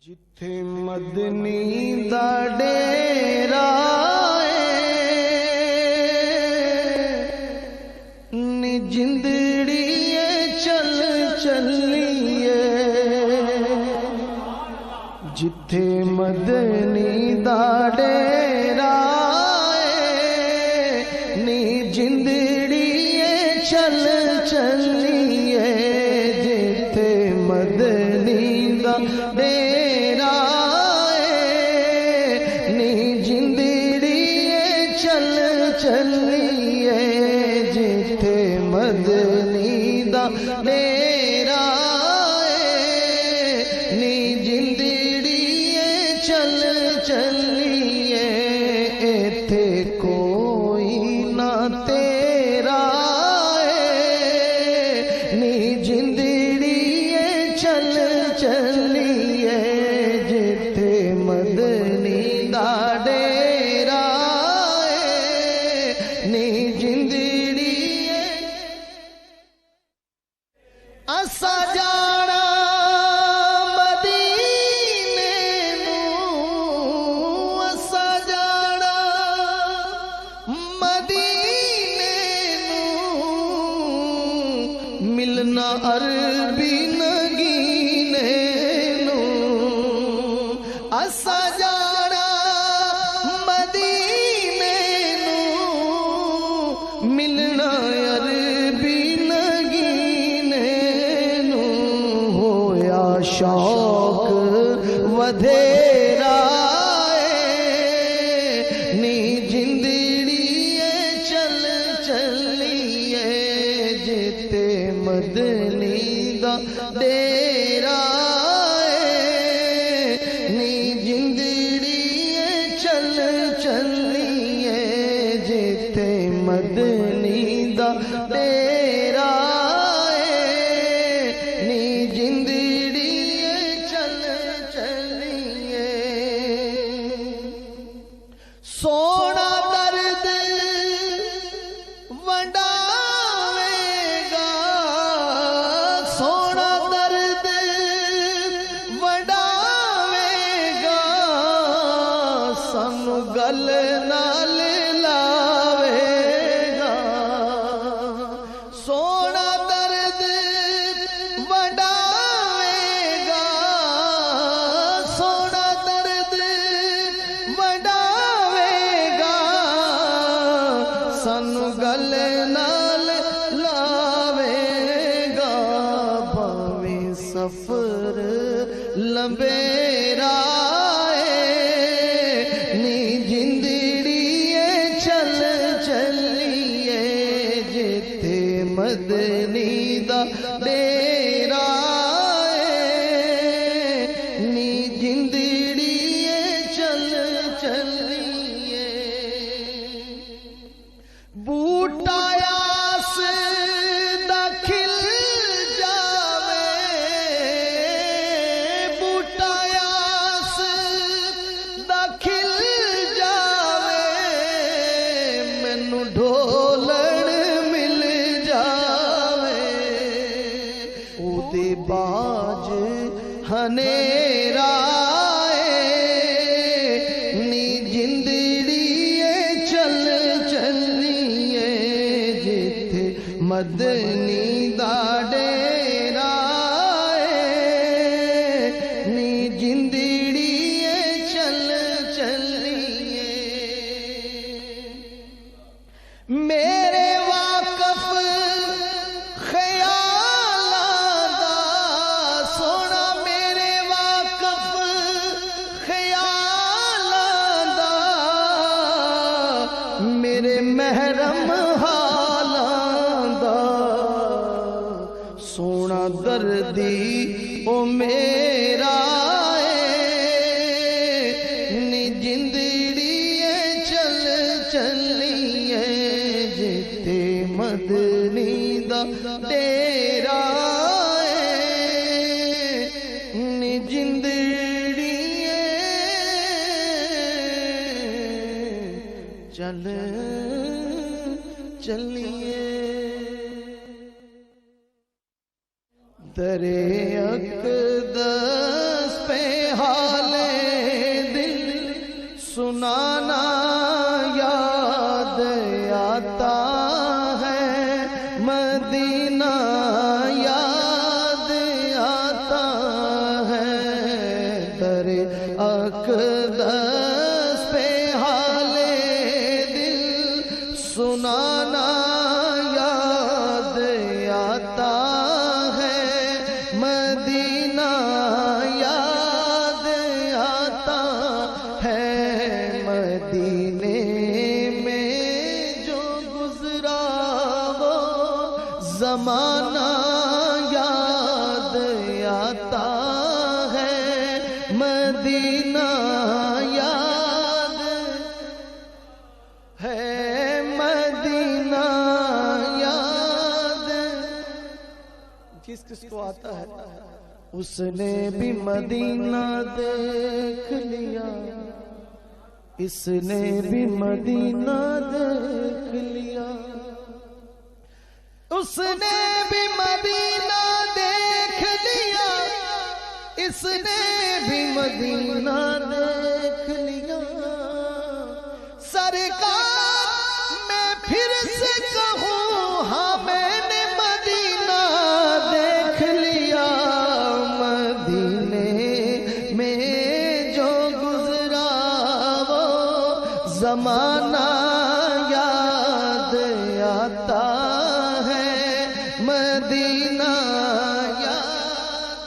जिथे मदनी दा डेरा नी जिंदड़िए चल चलिए। जिथे मदनी दा डेरा नी जिंदड़िए चल चलिए। जिथे मदनी दा डेरा चल चलिए। जिथे मदनी दा डेरा नी जिंदड़िए चल चलिए। इथे कोई ना तेरा नी जिंदड़िए चल चलिए। जिथे मदनी दा डेरा नी जिंदड़िए असा जाना मदीने नूं। असा जाना मदीने नूं। मिलना अरबी नगीने नूं। असा जाना मदीने नूं। मिलना अरबी नगीने नूं। होया शौक वधेरा नी जिंदड़िए चल चलिए। जिथे मदनी दा डेरा नी जिंदड़िए चल चलिए। जिथे मदनी दा डेरा नी जिंदड़िए चल चलिए। सोना दर्द वंडावेगा। सोना दर्द वंडावेगा। सानू गल नाल लावेगा। सोना दर्द वंडावेगा। सोना दर्द वंडावेगा। सानू गल नाल लावेगा। भावें सफर लंबेरा नी जिंदड़िए चल चलिए। जिथे मदनी दा डेरा नी जिंदड़िए चल चलिए। बूटा आस दा खिल जावे। बूटा आस दा खिल जावे। मैनू ढोलण मिल जावे। ओदे बाज हनेरा नी जिंदड़िए चल चलिए। जिथे मदनी दा डेरा नी जिंदड़िए चल चलिए। मेरे वाकफ ख्यालां दा सोना। मेरे वाकफ ख्यालां दा। मेरे महरम हालां दा। सोना दर्दी ओ मेरा नी जिंदड़िए चल चलिए। जिथे मदनी दा डेरा नी जिंदड़िए चल चलिए। दरे अक़दस पे हा सुनाना याद आता है, मदीना याद आता है। दर अक़दस पे हाले दिल सुनाना याद आता है, मदीना याद आता है। मदीने में जो गुजरा वो ज़माना याद आता है, मदीना याद है, मदीना याद। किस किस को आता है? उसने भी मदीना देख लिया, इसने भी मदीना देख लिया। उसने भी मदीना देख लिया, इसने भी मदीना देख लिया। सरकार मैं फिर से कहूँ, हाँ मैंने मदीना देख लिया। मदीने में जो गुजरा वो ज़माना याद आता है, मदीना याद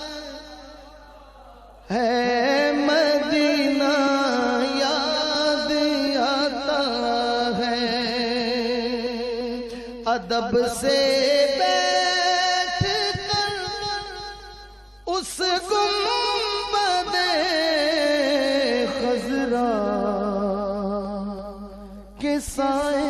है, मदीना याद आता है। अदब से बैठ कर उस गुंबदे खज़रा के साए